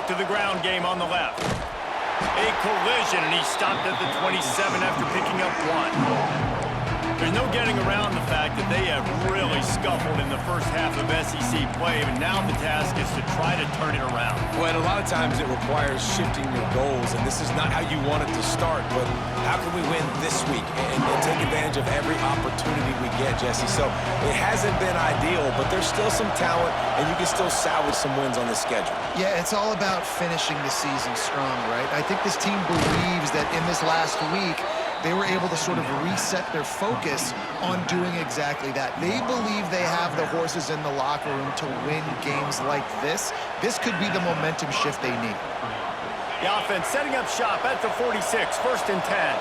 back to the ground game on the left. A collision, and he stopped at the 27 after picking up 1. There's no getting around the fact that they have really scuffled in the first half of SEC play, and now the task is to try to turn it around. Well, and a lot of times it requires shifting your goals, and this is not how you want it to start, but how can we win this week and take advantage of every opportunity we get, Jesse? So it hasn't been ideal, but there's still some talent, and you can still salvage some wins on this schedule. Yeah, it's all about finishing the season strong, right? I think this team believes that in this last week, they were able to sort of reset their focus on doing exactly that. They believe they have the horses in the locker room to win games like this. This could be the momentum shift they need. The offense setting up shop at the 46, 1st and 10.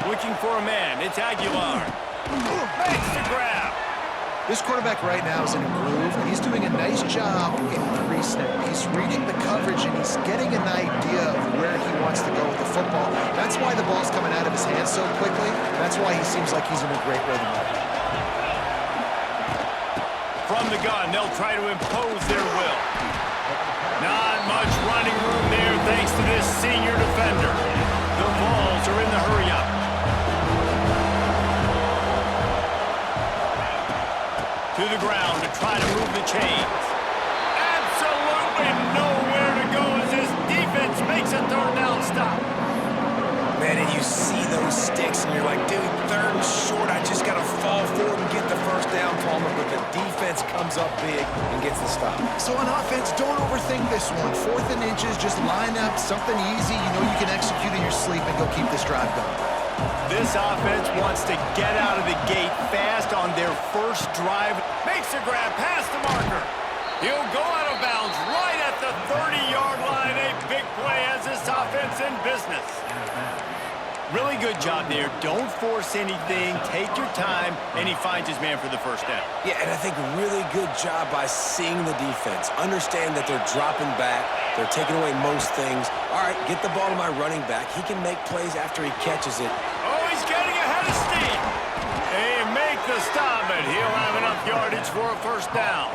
Looking for a man, it's Aguilar. Makes the grab. This quarterback right now is in a groove, and he's doing a nice job in pre-snap. He's reading the coverage, and he's getting an idea of where he wants to go with the football. That's why the ball's coming out of his hands so quickly. That's why he seems like he's in a great rhythm. From the gun, they'll try to impose their will. Not much running room there thanks to this senior defender. The Vols are in the hurry-up. To the ground to try to move the chains. Absolutely nowhere to go as his defense makes a 3rd down stop. Man, and you see those sticks, and you're like, dude, 3rd and short. I just got to fall forward and get the 1st down, Palmer, but the defense comes up big and gets the stop. So on offense, don't overthink this one. 4th and inches, just line up something easy. You know you can execute in your sleep and go keep this drive going. This offense wants to get out of the gate fast on their first drive. Makes a grab past the marker. He'll go out of bounds right at the 30-yard line. A big play has this offense in business. Really good job there. Don't force anything. Take your time, and he finds his man for the 1st down. Yeah, and I think really good job by seeing the defense. Understand that they're dropping back. They're taking away most things. All right, get the ball to my running back. He can make plays after he catches it. Oh, he's getting ahead of steam. They make the stop, but he'll have enough yardage for a 1st down.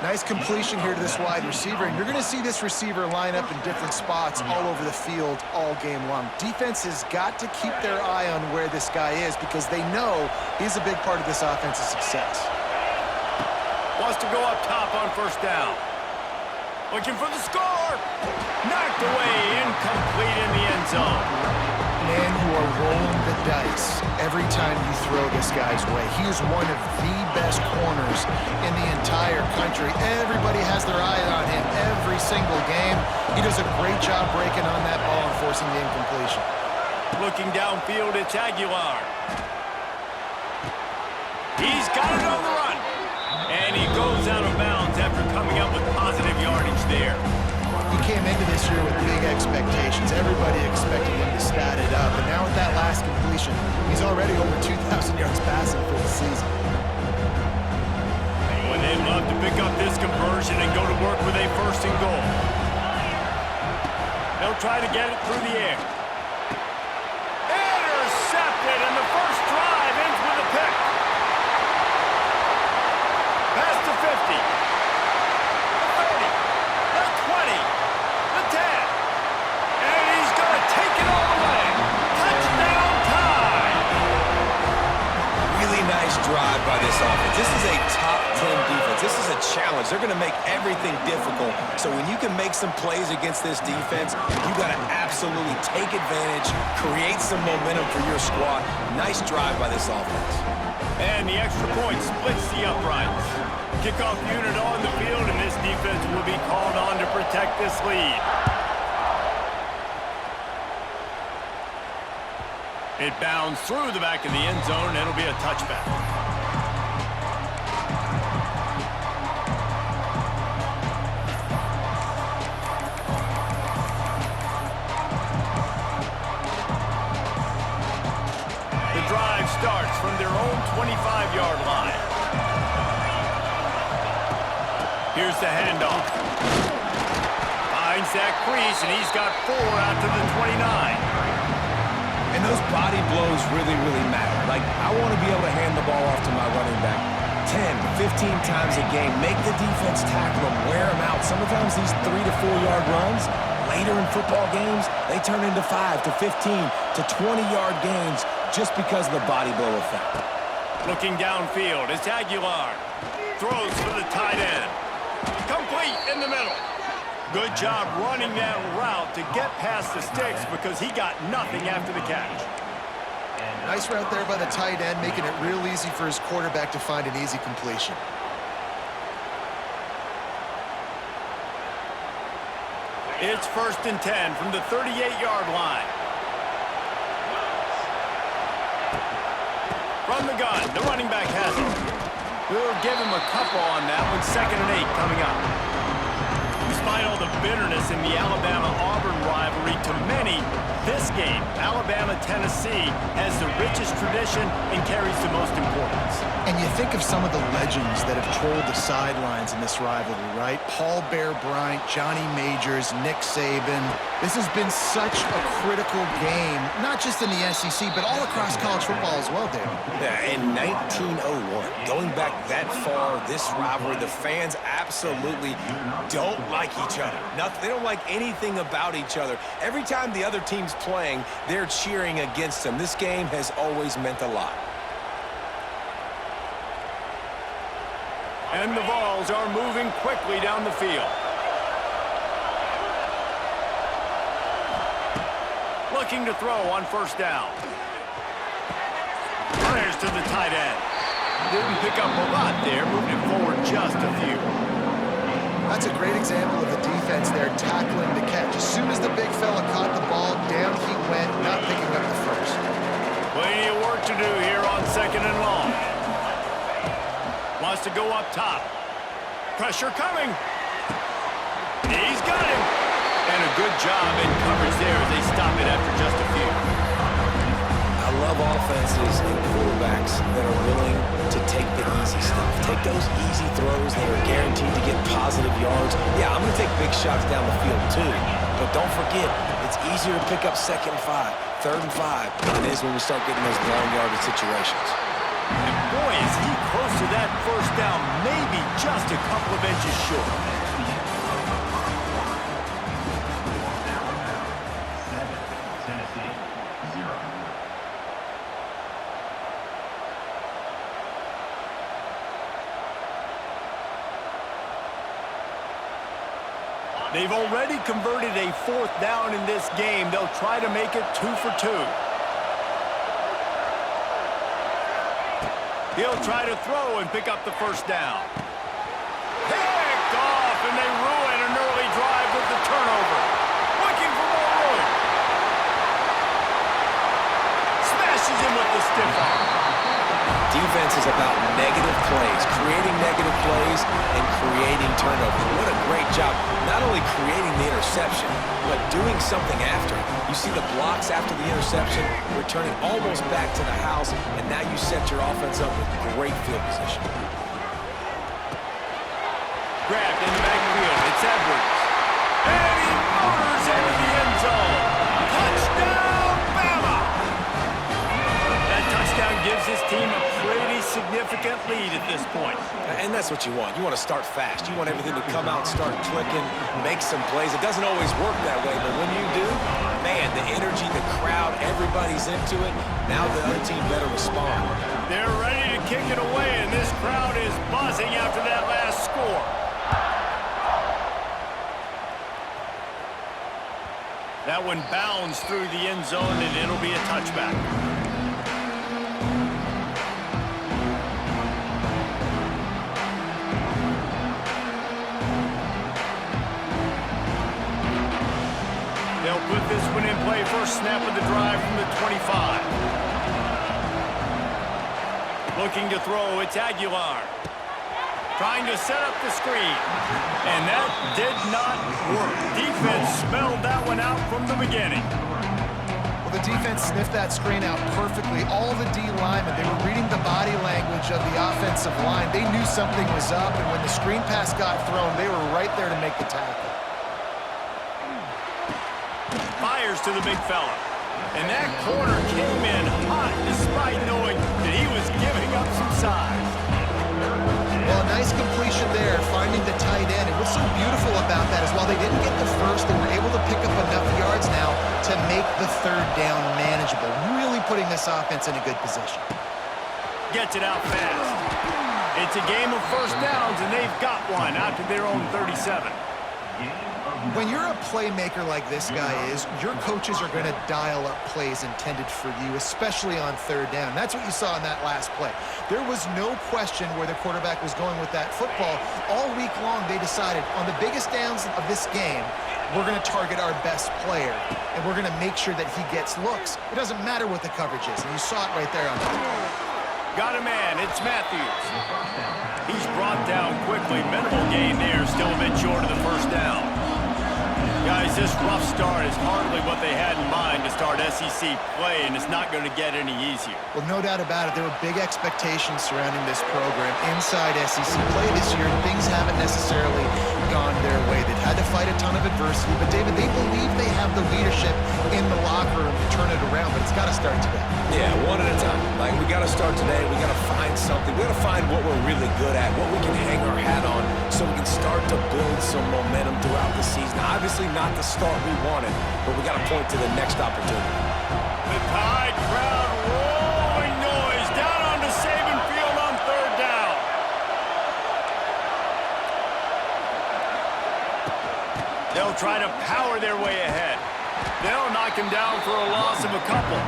Nice completion here to this wide receiver, and you're going to see this receiver line up in different spots all over the field all game long. Defense has got to keep their eye on where this guy is because they know he's a big part of this offense's success. Wants to go up top on 1st down. Looking for the score. Knocked away, incomplete in the end zone. Man, you are rolling the dice every time you throw this guy's way. He is one of the best corners in the entire country. Everybody has their eye on him every single game. He does a great job breaking on that ball and forcing the incompletion. Looking downfield, it's Aguilar. He's got it on the run. And he goes out of bounds after coming up with positive yardage there. He came into this year with big expectations. Everybody expected him to stat it up. And now with that last completion, he's already over 2,000 yards passing for the season. Well, they'd love to pick up this conversion and go to work with a 1st and goal. They'll try to get it through the air. Intercepted, and the first drive ends with a pick. Past the 50. The 30. The 20. The 10. And he's going to take it all the way. Touchdown time. Really nice drive by this offense. This is a top 10 defense. This is a challenge. They're going to make everything difficult. So when you can make some plays against this defense, you got to absolutely take advantage, create some momentum for your squad. Nice drive by this offense. And the extra point splits the uprights. Kickoff unit on the field, and this defense will be called on to protect this lead. It bounds through the back of the end zone, and it'll be a touchback. The drive starts from their own 25-yard line. Here's the handoff. Finds that crease, and he's got 4 out to the 29. And And those body blows really, really matter. Like, I want to be able to hand the ball off to my running back 10, 15 times a game. Make the defense tackle them, wear them out. Sometimes these 3 to 4 yard runs, later in football games, they turn into 5 to 15 to 20-yard gains just because of the body blow effect. Looking downfield, it's Aguilar. Throws for the tight end. Complete in the middle. Good job running that route to get past the sticks because he got nothing after the catch. Nice route there by the tight end, making it real easy for his quarterback to find an easy completion. It's 1st and 10 from the 38-yard line. From the gun, the running back has it. We'll give him a couple on that one. 2nd and 8 coming up. Despite all the bitterness in the Alabama-Auburn rivalry, to many, this game, Alabama-Tennessee, has the richest tradition and carries the most importance. And you think of some of the legends that have trolled the sidelines in this rivalry, right? Paul Bear Bryant, Johnny Majors, Nick Saban. This has been such a critical game, not just in the SEC, but all across college football as well, David. Yeah, in 1901, going back that far, this rivalry, the fans absolutely don't like each other. They don't like anything about each other. Every time the other team's playing, they're cheering against them. This game has always meant a lot. And the Vols are moving quickly down the field. Looking to throw on 1st down. Fires to the tight end. Didn't pick up a lot there, moved it forward just a few. That's a great example of the defense there tackling the catch. As soon as the big fella caught the ball, down he went, not picking up the first. Plenty of work to do here on 2nd and long. Wants to go up top. Pressure coming. He's got him. And a good job in coverage there as they stop it after just a few. I love offenses and quarterbacks that are willing to take the easy stuff. Take those easy throws that are guaranteed to get positive yards. Yeah, I'm going to take big shots down the field too. But don't forget, it's easier to pick up 2nd and 5, 3rd and 5 than it is when we start getting those long yardage situations. And boy, is he close to that 1st down, maybe just a couple of inches short. They've already converted a 4th down in this game. They'll try to make it 2 for 2. He'll try to throw and pick up the 1st down. Picked off, and they ruin an early drive with the turnover. Looking for more room. Smashes him with the stiff arm. Defense is about negative plays, creating negative plays and creating turnovers. What a great job, not only creating the interception, but doing something after it. You see the blocks after the interception, returning almost back to the house, and now you set your offense up with great field position. Grabbed in the backfield, it's Edwards. And he motors into the end zone. Touchdown, Bama! That touchdown gives his team a pretty significant lead at this point. And that's what you want. You want to start fast. You want everything to come out, start clicking, make some plays. It doesn't always work that way, but when you do, man, the energy, the crowd, everybody's into it. Now the other team better respond. They're ready to kick it away, and this crowd is buzzing after that last score. That one bounds through the end zone, and it'll be a touchback. They'll put this one in play. First snap of the drive from the 25. Looking to throw, it's Aguilar. Trying to set up the screen. And that did not work. Defense smelled that one out from the beginning. Well, the defense sniffed that screen out perfectly. All the D linemen, they were reading the body language of the offensive line. They knew something was up, and when the screen pass got thrown, they were right there to make the tackle. Fires to the big fella. And that corner came in hot despite knowing that he was giving up some size. Well, a nice completion there, finding the tight end. And what's so beautiful about that is while they didn't get the first, they were able to pick up enough yards now to make the third down manageable, really putting this offense in a good position. Gets it out fast. It's a game of first downs, and they've got one out to their own 37. When you're a playmaker like this guy is, your coaches are going to dial up plays intended for you, especially on third down. That's what you saw in that last play. There was no question where the quarterback was going with that football. All week long, they decided on the biggest downs of this game, we're going to target our best player, and we're going to make sure that he gets looks. It doesn't matter what the coverage is, and you saw it right there on that. Got a man. It's Matthews. He's brought down quickly. Minimal gain there. Still a bit short of the first down. Guys, this rough start is hardly what they had in mind to start SEC play, and it's not going to get any easier. Well, no doubt about it. There were big expectations surrounding this program inside SEC play this year, and things haven't necessarily gone their way. They've had to fight a ton of adversity, but, David, they believe they have the leadership in the locker room to turn it around, but it's got to start today. Yeah, one at a time. Like, we got to start today. We got to find something. We got to find what we're really good at, what we can hang our hat on, so we can start to build some momentum throughout the season. Obviously, not the start we wanted, but we got to point to the next opportunity. The Tide crowd rolling noise down onto Saban Field on third down. They'll try to power their way ahead. They'll knock him down for a loss of a couple.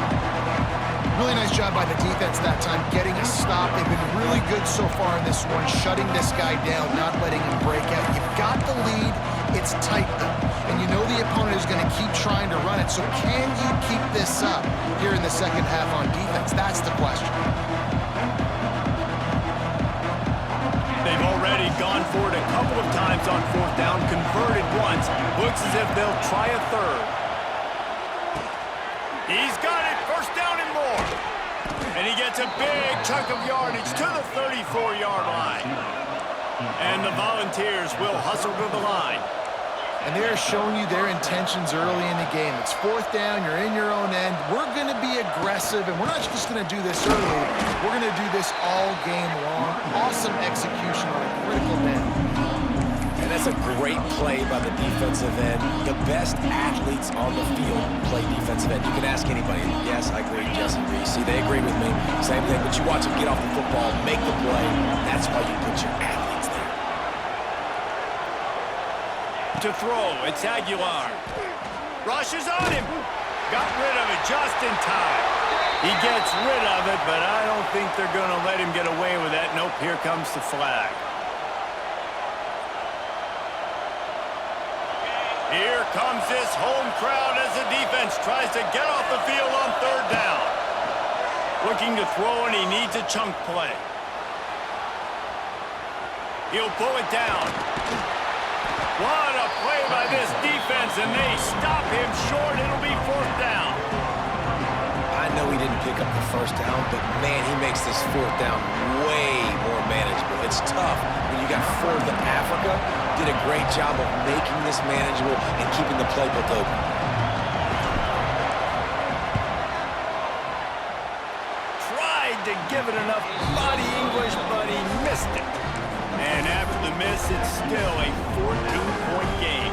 Really nice job by the defense that time, getting a stop. They've been really good so far in this one, shutting this guy down, not letting him break out. You've got the lead. It's tight, though. And you know the opponent is going to keep trying to run it. So can you keep this up here in the second half on defense? That's the question. They've already gone for it a couple of times on fourth down, converted once. Looks as if they'll try a third. He's got it. First down and more. And he gets a big chunk of yardage to the 34-yard line. And the Volunteers will hustle to the line. And they're showing you their intentions early in the game. It's fourth down. You're in your own end. We're going to be aggressive, and we're not just going to do this early. We're going to do this all game long. Awesome execution on a critical down. And that's a great play by the defensive end. The best athletes on the field play defensive end. You can ask anybody. Yes, I agree. Jesse Reese. See, they agree with me. Same thing. But you watch them get off the football, make the play. That's why you put your athletes there. To throw, it's Aguilar. Rushes on him. Got rid of it just in time. He gets rid of it, but I don't think they're going to let him get away with that. Nope, here comes the flag. Here comes this home crowd as the defense tries to get off the field on third down. Looking to throw, and he needs a chunk play. He'll pull it down. What a play by this defense, and they stop him short. It'll be fourth down. I know he didn't pick up the first down, but, man, he makes this fourth down way more manageable. It's tough when you got fourth in Africa. Did a great job of making this manageable and keeping the playbook open. Tried to give it enough body English, but he missed it. And after the miss, it's still a 14-point game.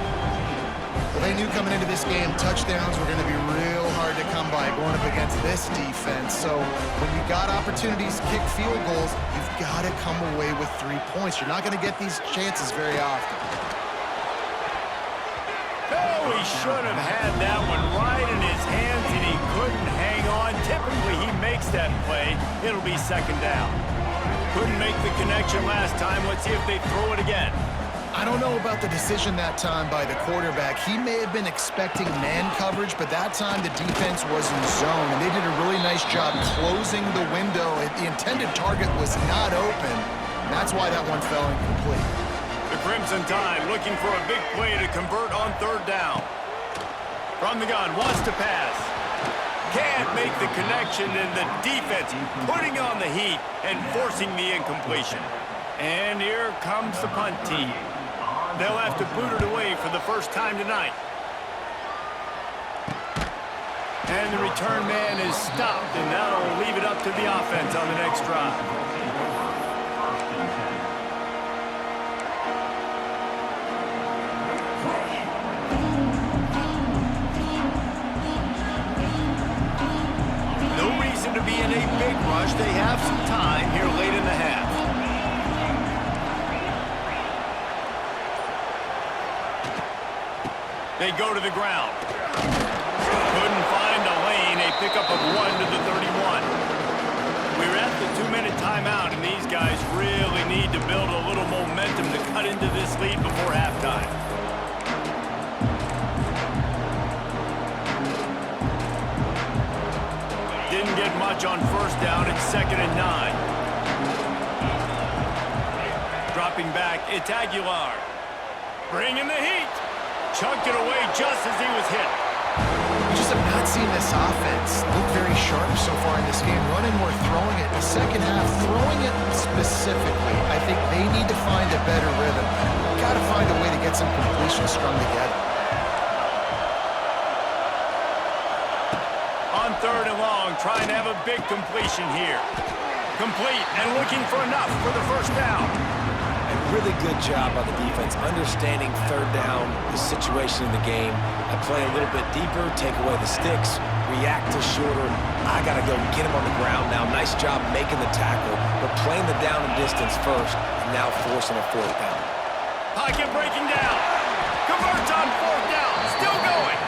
Well, they knew coming into this game, touchdowns were going to be real hard to come by going up against this defense. So when you got opportunities to kick field goals, you've got to come away with 3 points. You're not going to get these chances very often. Oh, he should have had that one right in his hands, and he couldn't hang on. Typically, he makes that play. It'll be second down. Couldn't make the connection last time. Let's see if they throw it again. I don't know about the decision that time by the quarterback. He may have been expecting man coverage, but that time the defense was in zone, and they did a really nice job closing the window. The intended target was not open, and that's why that one fell incomplete. The Crimson Tide looking for a big play to convert on third down. From the gun, wants to pass. Can't make the connection, and the defense putting on the heat and forcing the incompletion. And here comes the punt team. They'll have to boot it away for the first time tonight. And the return man is stopped, and that'll leave it up to the offense on the next drive. No reason to be in a big rush. They have some time here late in the half. They go to the ground. Couldn't find a lane. A pickup of 1 to the 31. We're at the 2-minute timeout, and these guys really need to build a little momentum to cut into this lead before halftime. Didn't get much on first down. It's 2nd and 9. Dropping back, it's Aguilar. Bringing the heat. Chunked it away just as he was hit. We just have not seen this offense look very sharp so far in this game. Running more, throwing it. In the second half, throwing it specifically. I think they need to find a better rhythm. Got to find a way to get some completions strung together. On 3rd and long, trying to have a big completion here. Complete and looking for enough for the first down. A really good job by the defense, understanding 3rd down, the situation in the game, and play a little bit deeper, take away the sticks, react to shorter. I got to go get him on the ground now. Nice job making the tackle, but playing the down and distance first, and now forcing a 4th down. Pocket breaking down. Converts on 4th down. Still going.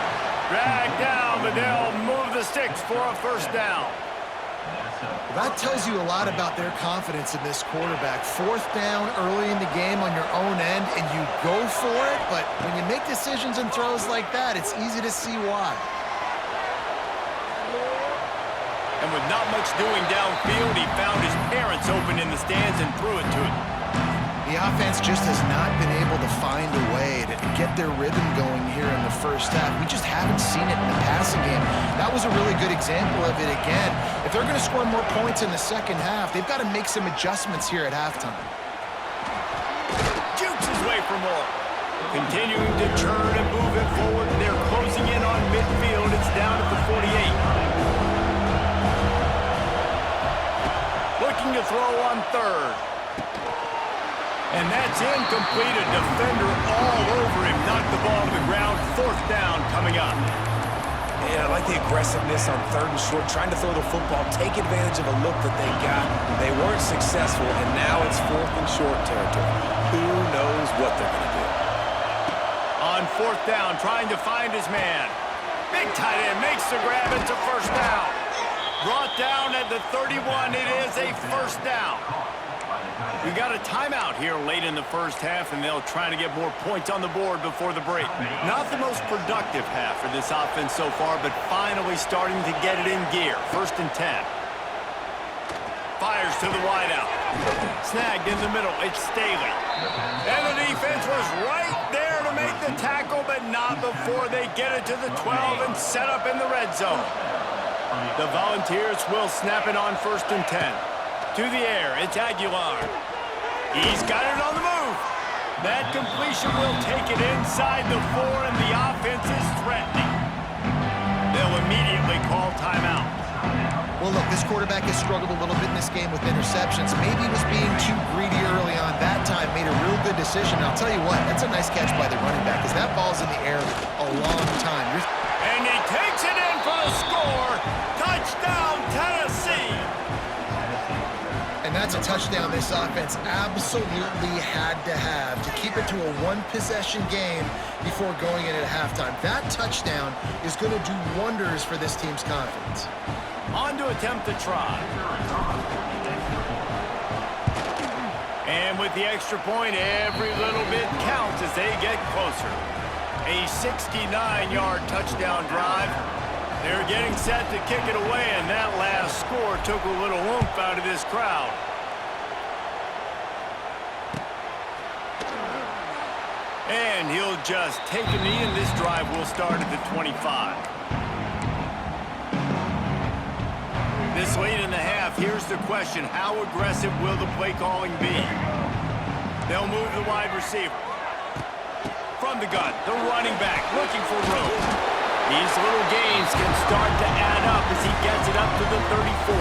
Dragged down, but they'll move the sticks for a first down. That tells you a lot about their confidence in this quarterback. 4th down early in the game on your own end, and you go for it, but when you make decisions and throws like that, it's easy to see why. And with not much doing downfield, he found his parents open in the stands and threw it to him. The offense just has not been able to find a way to get their rhythm going here in the first half. We just haven't seen it in the passing game. That was a really good example of it again. If they're going to score more points in the second half, they've got to make some adjustments here at halftime. Jukes his way for more. Continuing to turn and move it forward. They're closing in on midfield. It's down at the 48. Looking to throw on 3rd. And that's incomplete. A defender all over him. Knocked the ball to the ground. 4th down coming up. Yeah, I like the aggressiveness on 3rd and short, trying to throw the football, take advantage of a look that they got. They weren't successful, and now it's 4th and short territory. Who knows what they're going to do? On 4th down, trying to find his man. Big tight end makes the grab. It's a first down. Brought down at the 31. It is a first down. We got a timeout here late in the first half, and they'll try to get more points on the board before the break. Not the most productive half for this offense so far, but finally starting to get it in gear. 1st and 10. Fires to the wideout. Snagged in the middle. It's Staley. And the defense was right there to make the tackle, but not before they get it to the 12 and set up in the red zone. The Volunteers will snap it on 1st and 10. To the air, it's Aguilar. He's got it on the move. That completion will take it inside the 4, and the offense is threatening. They'll immediately call timeout. Well, look, this quarterback has struggled a little bit in this game with interceptions. Maybe he was being too greedy early on. That time made a real good decision. I'll tell you what, that's a nice catch by the running back, because that ball's in the air a long time. And he takes it in for the score. Touchdown, Tennessee. And that's a touchdown this offense absolutely had to have to keep it to a 1-possession game before going in at halftime. That touchdown is going to do wonders for this team's confidence. On to attempt the try. And with the extra point, every little bit counts as they get closer. A 69-yard touchdown drive. They're getting set to kick it away, and that last score took a little oomph out of this crowd. And he'll just take a knee, and this drive will start at the 25. This late in the half, here's the question. How aggressive will the play calling be? They'll move the wide receiver. From the gun, the running back looking for room. These little gains can start to add up as he gets it up to the 34.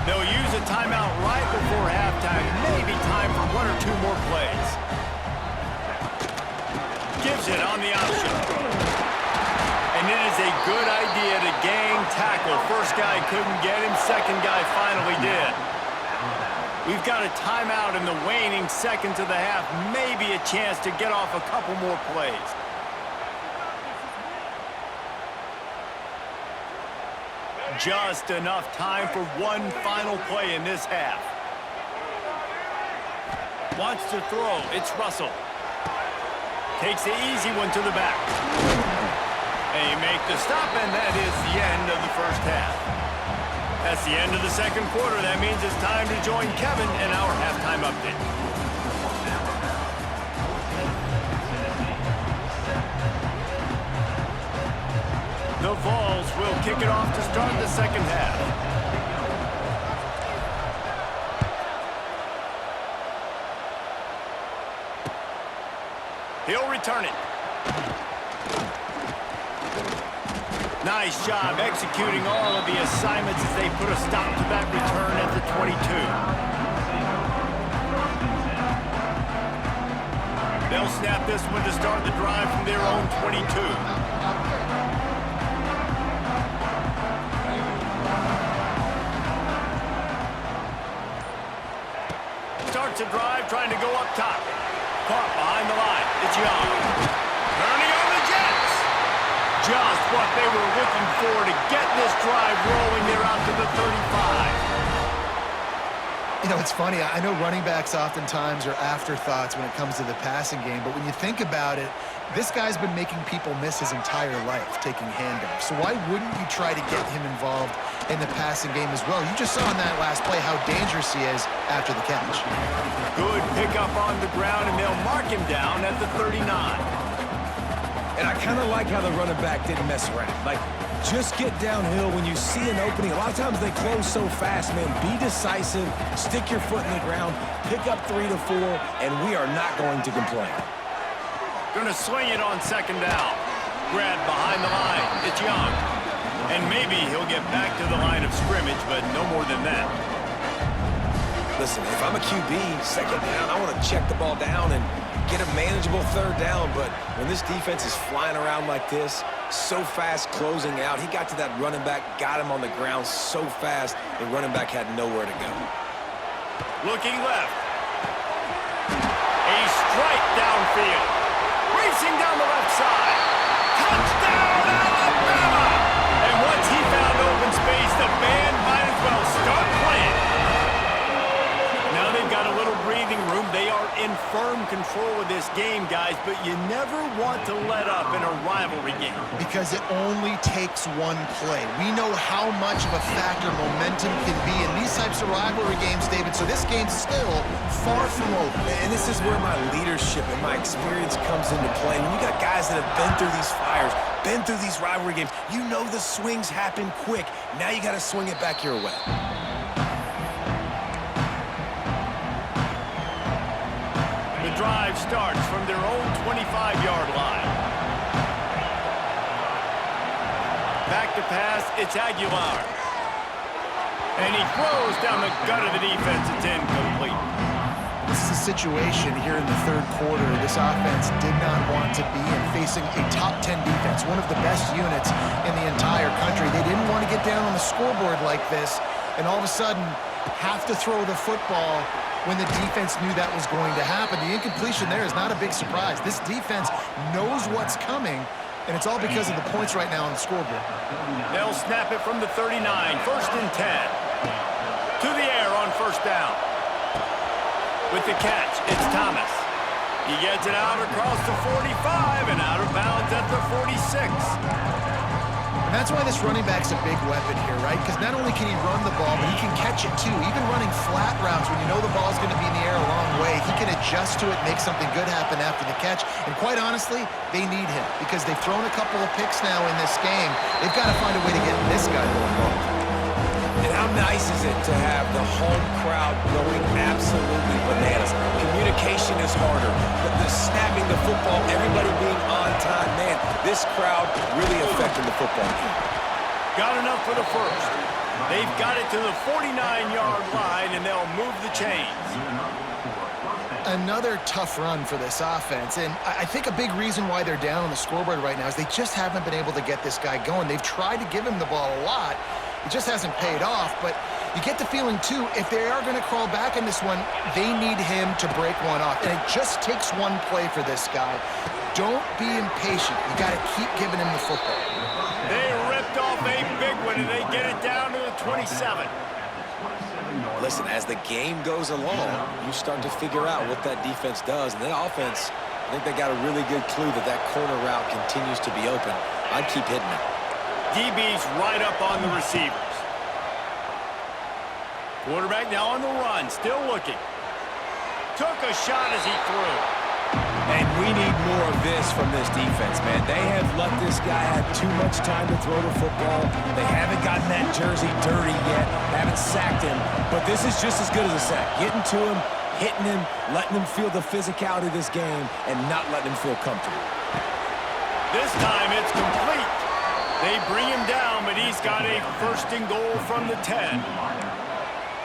They'll use a timeout right before halftime. Maybe time for one or two more plays. Gives it on the option. And it is a good idea to gang tackle. First guy couldn't get him. Second guy finally did. We've got a timeout in the waning seconds of the half. Maybe a chance to get off a couple more plays. Just enough time for one final play in this half. Wants to throw. It's Russell. Takes the easy one to the back. They make the stop, and that is the end of the first half. That's the end of the second quarter. That means it's time to join Kevin in our halftime update. The Vols will kick it off to start the second half. He'll return it. Nice job executing all of the assignments as they put a stop to that return at the 22. They'll snap this one to start the drive from their own 22. Starts a drive trying to go up top. Caught behind the line. It's Young. Turning on the Jets. Just what they were looking for to get this drive rolling. They're out to the 35. You know, it's funny. I know running backs oftentimes are afterthoughts when it comes to the passing game, but when you think about it, this guy's been making people miss his entire life taking handoffs. So why wouldn't you try to get him involved in the passing game as well? You just saw in that last play how dangerous he is after the catch. Good pickup on the ground, and they'll mark him down at the 39. And I kind of like how the running back didn't mess around. Like, just get downhill when you see an opening. A lot of times they close so fast, man. Be decisive, stick your foot in the ground, pick up 3 to 4, and we are not going to complain. Gonna swing it on second down. Grab behind the line. It's Young. And maybe he'll get back to the line of scrimmage, but no more than that. Listen, if I'm a QB, second down, I want to check the ball down and get a manageable third down. But when this defense is flying around like this, so fast closing out, he got to that running back, got him on the ground so fast, the running back had nowhere to go. Looking left. A strike downfield. Racing down the left side. Touchdown, Alabama! And once he found open space, the band might as well start playing. Now they've got a little breathing room. They are in firm control of this game, guys, but you never want to let up in a rivalry game. Because it only takes one play. We know how much of a factor momentum can be in these types of rivalry games, David, so this game's still far from over. And this is where my leadership and my experience comes into play. When you got guys that have been through these fires, been through these rivalry games, you know the swings happen quick. Now you got to swing it back your way. The drive starts from their own 25-yard line. Back to pass, it's Aguilar. And he throws down the gut of the defense. It's incomplete. This is a situation here in the third quarter this offense did not want to be in, facing a top 10 defense, one of the best units in the entire country. They didn't want to get down on the scoreboard like this and all of a sudden have to throw the football when the defense knew that was going to happen. The incompletion there is not a big surprise. This defense knows what's coming, and it's all because of the points right now on the scoreboard. They'll snap it from the 39, first and 10. To the air on first down. With the catch, it's Thomas. He gets it out across the 45 and out of bounds at the 46. And that's why this running back's a big weapon here, right? Because not only can he run the ball, but he can catch it too. Even running flat routes when you know the ball's going to be in the air a long way, he can adjust to it, make something good happen after the catch. And quite honestly, they need him because they've thrown a couple of picks now in this game. They've got to find a way to get this guy involved. And how nice is it to have the home crowd going absolutely bananas? Communication is harder. The snapping the football, everybody being on time, man, this crowd really affecting the football game. Got enough for the first. They've got it to the 49-yard line, and they'll move the chains. Another tough run for this offense, and I think a big reason why they're down on the scoreboard right now is they just haven't been able to get this guy going. They've tried to give him the ball a lot. It just hasn't paid off, but you get the feeling, too, if they are going to crawl back in this one, they need him to break one off, and it just takes one play for this guy. Don't be impatient. You got to keep giving him the football. They ripped off a big one, and they get it down to the 27. Listen, as the game goes along, you start to figure out what that defense does. And that offense, I think they got a really good clue that that corner route continues to be open. I'd keep hitting it. DB's right up on the receivers. Quarterback now on the run, still looking. Took a shot as he threw. And we need more of this from this defense, man. They have let this guy have too much time to throw the football. They haven't gotten that jersey dirty yet, haven't sacked him. But this is just as good as a sack. Getting to him, hitting him, letting him feel the physicality of this game, and not letting him feel comfortable. This time it's complete. They bring him down, but he's got a first and goal from the 10.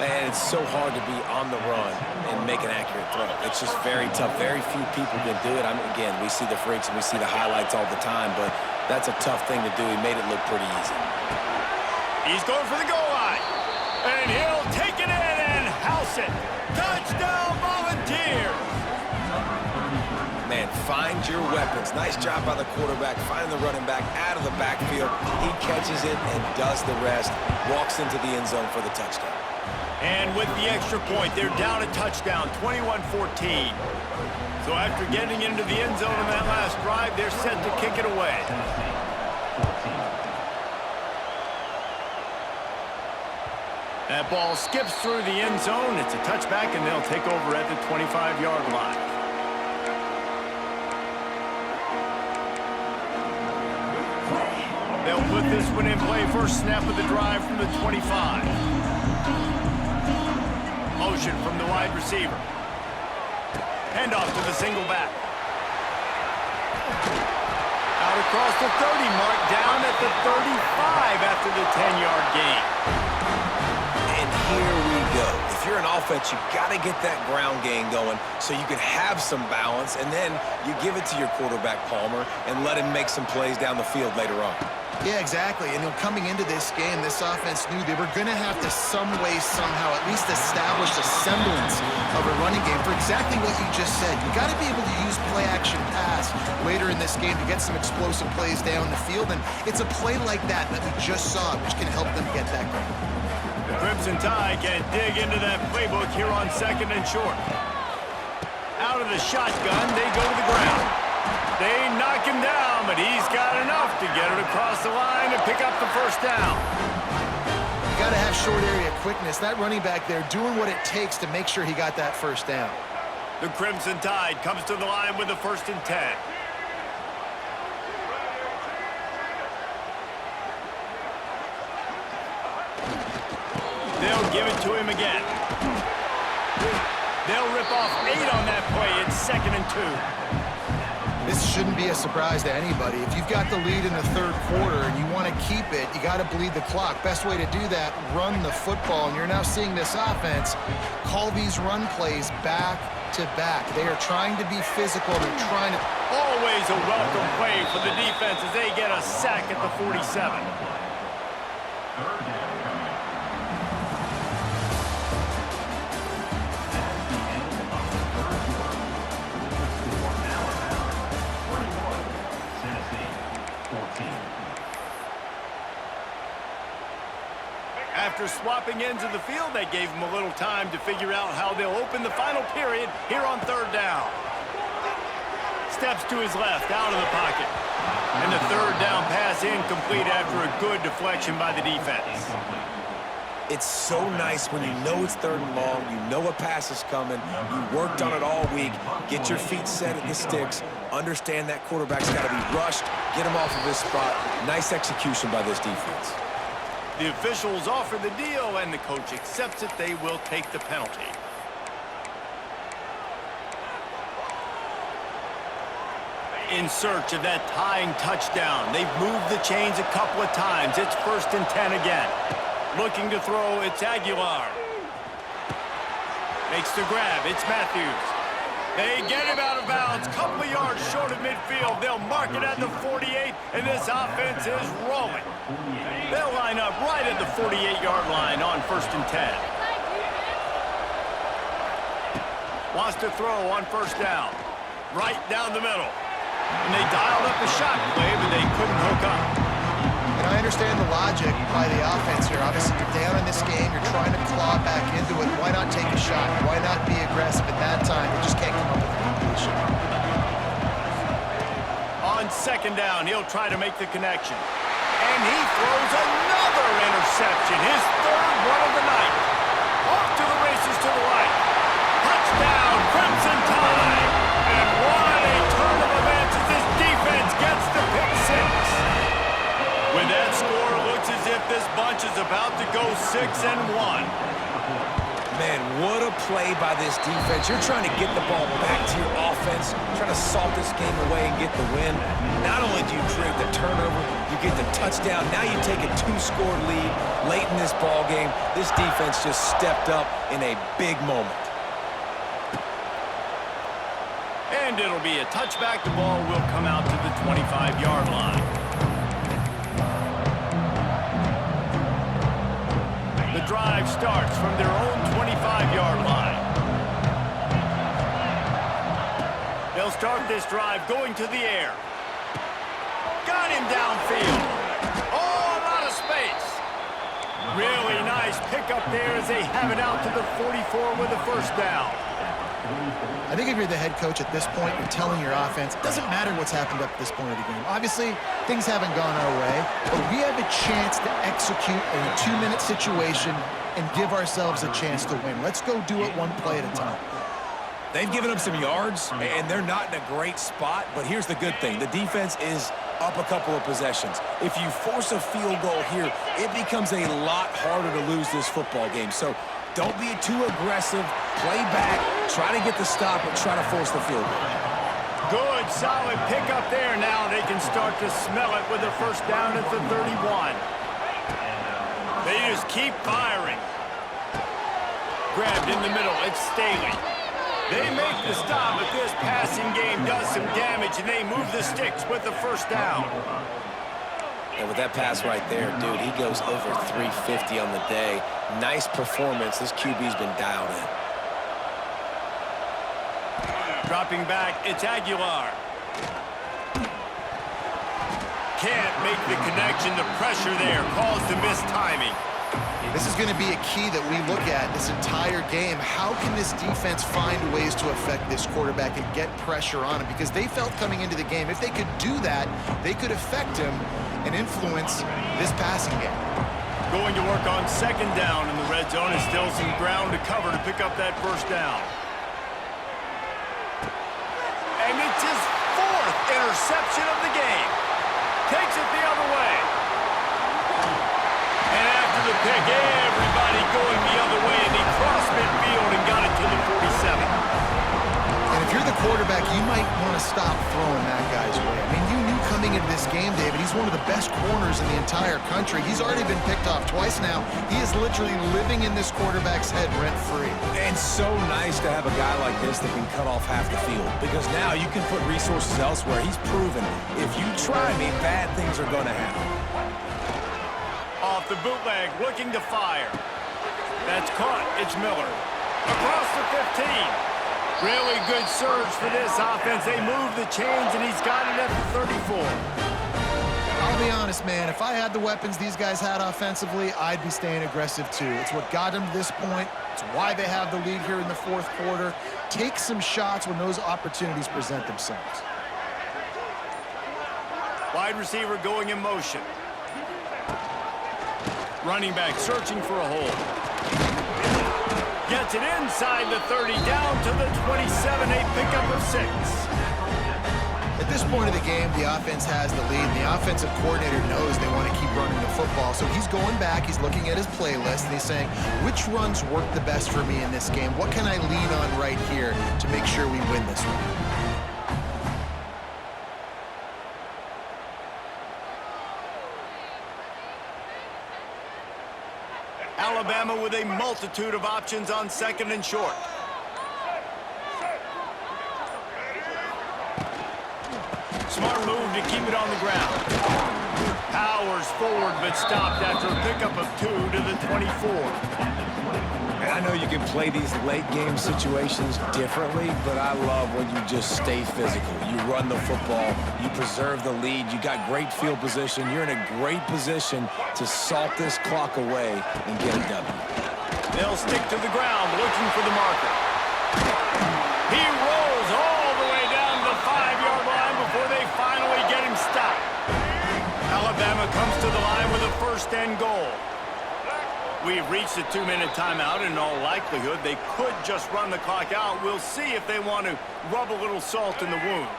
And it's so hard to be on the run and make an accurate throw. It's just very tough. Very few people can do it. Again, we see the freaks and we see the highlights all the time, but that's a tough thing to do. He made it look pretty easy. He's going for the goal line. And he'll take it in and house it. Touchdown, Volunteers! Man, find your weapons. Nice job by the quarterback, finding the running back out of the backfield. He catches it and does the rest. Walks into the end zone for the touchdown. And with the extra point, they're down a touchdown, 21-14. So after getting into the end zone on that last drive, they're set to kick it away. That ball skips through the end zone. It's a touchback, and they'll take over at the 25-yard line. They'll put this one in play first snap of the drive from the 25. Motion from the wide receiver. Handoff to the single back. Out across the 30 mark, down at the 35 after the 10-yard gain. And here we go. If you're an offense, you've got to get that ground game going so you can have some balance, and then you give it to your quarterback, Palmer, and let him make some plays down the field later on. Yeah, exactly. And coming into this game, this offense knew they were going to have to some way, somehow, at least establish a semblance of a running game for exactly what you just said. You got to be able to use play-action pass later in this game to get some explosive plays down the field. And it's a play like that we just saw, which can help them get that going. The Crimson Tide can dig into that playbook here on second and short. Out of the shotgun, they go to the ground. They knock him down, but he's got enough to get it across the line and pick up the first down. You got to have short area quickness. That running back there doing what it takes to make sure he got that first down. The Crimson Tide comes to the line with the 1st and 10. They'll give it to him again. They'll rip off 8 on that play. It's 2nd and 2. This shouldn't be a surprise to anybody. If you've got the lead in the third quarter and you want to keep it, you got to bleed the clock. Best way to do that, run the football. And you're now seeing this offense call these run plays back to back. They are trying to be physical. They're trying to... Always a welcome play for the defense as they get a sack at the 47. After swapping ends of the field, they gave him a little time to figure out how they'll open the final period here on 3rd down. Steps to his left, out of the pocket. And the 3rd down pass incomplete after a good deflection by the defense. It's so nice when you know it's 3rd and long, you know a pass is coming, you worked on it all week, get your feet set at the sticks, understand that quarterback's got to be rushed, get him off of his spot. Nice execution by this defense. The officials offer the deal, and the coach accepts it. They will take the penalty. in search of that tying touchdown. They've moved the chains a couple of times. It's 1st and 10 again. Looking to throw, it's Aguilar. Makes the grab, it's Matthews. They get him out of bounds, couple of yards short of midfield. They'll mark it at the 48, and this offense is rolling. They'll line up right at the 48-yard line on 1st and 10. Wants to throw on 1st down. Right down the middle. And they dialed up the shot play, but they couldn't hook up. And I understand the logic by the offense here. Obviously, you're down in this game. You're trying to claw back into it. Why not take a shot? Why not be aggressive at that time? They just can't come up with a completion. On 2nd down, he'll try to make the connection. And he throws another interception. His 3rd one of the night. Off to the races to the right. Touchdown, Crimson Tide. And what a turn of events as this defense gets the pick 6. With that score, it looks as if this bunch is about to go 6-1. Man, what a play by this defense. You're trying to get the ball back to your offense, trying to salt this game away and get the win. Not only do you create the turnover, you get the touchdown. Now you take a 2-score lead late in this ball game. This defense just stepped up in a big moment. And it'll be a touchback. The ball will come out to the 25-yard line. The drive starts from their own 25-yard line. They'll start this drive going to the air. Got him downfield. Oh, a lot of space. Really nice pickup there as they have it out to the 44 with a 1st down. I think if you're the head coach at this point, you're telling your offense, it doesn't matter what's happened up to this point of the game. Obviously, things haven't gone our way, but we have a chance to execute a 2-minute situation and give ourselves a chance to win. Let's go do it one play at a time. They've given up some yards, and they're not in a great spot, but here's the good thing. The defense is up a couple of possessions. If you force a field goal here, it becomes a lot harder to lose this football game. So don't be too aggressive. Play back. Try to get the stop, but try to force the field goal. Good, solid pickup there. Now they can start to smell it with a 1st down at the 31. They just keep firing. Grabbed in the middle. It's Staley. They make the stop, but this passing game does some damage, and they move the sticks with the 1st down. And with that pass right there, dude, he goes over 350 on the day. Nice performance. This QB's been dialed in. Dropping back, it's Aguilar. Can't make the connection. The pressure there caused the missed timing. This is going to be a key that we look at this entire game. How can this defense find ways to affect this quarterback and get pressure on him? Because they felt coming into the game, if they could do that, they could affect him and influence this passing game. Going to work on 2nd down in the red zone. Is still some ground to cover to pick up that 1st down. And it's his 4th interception of the game. Takes it the other way. And after the pick, everybody going the other way, and he crossed midfield and got it to the 47. And if you're the quarterback, you might want to stop throwing that guy's way. I mean, you knew coming into this game, David, he's one of the best corners in the entire country. He's already been picked off twice now. He is literally living in this quarterback's head rent-free. And so nice to have a guy like this that can cut off half the field, because now you can put resources elsewhere. He's proven if you try me, bad things are going to happen. Off the bootleg, looking to fire. That's caught. It's Miller. Across the 15. Really good surge for this offense. They move the chains, and he's got it at the 34. I'll be honest, man. If I had the weapons these guys had offensively, I'd be staying aggressive too. It's what got them to this point. It's why they have the lead here in the 4th quarter. Take some shots when those opportunities present themselves. Wide receiver going in motion. Running back searching for a hole. Gets it inside the 30, down to the 27, a pickup of 6. At this point of the game, the offense has the lead. And the offensive coordinator knows they want to keep running the football. So he's going back, he's looking at his playlist, and he's saying, which runs work the best for me in this game? What can I lean on right here to make sure we win this one? Alabama with a multitude of options on second and short. Smart move to keep it on the ground. Powers forward, but stopped after a pickup of 2 to the 24. And I know you can play these late game situations differently, but I love when you just stay physical. You run the football, you preserve the lead, you got great field position, you're in a great position to salt this clock away and get a W. They'll stick to the ground, looking for the marker. He rolls all the way down the 5-yard line before they finally get him stopped. Alabama comes to the line with a first and goal. We've reached a 2-minute timeout, and in all likelihood, they could just run the clock out. We'll see if they want to rub a little salt in the wound.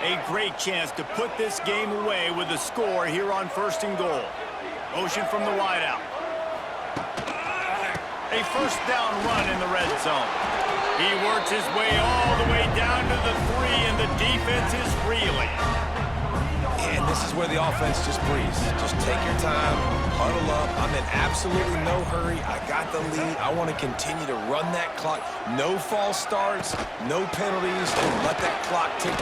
A great chance to put this game away with a score here on first and goal. Motion from the wideout. A first down run in the red zone. He works his way all the way down to the 3, and the defense is reeling. And this is where the offense just breathes. Just take your time, huddle up. I'm in absolutely no hurry. I got the lead. I want to continue to run that clock. No false starts, no penalties, and let that clock tick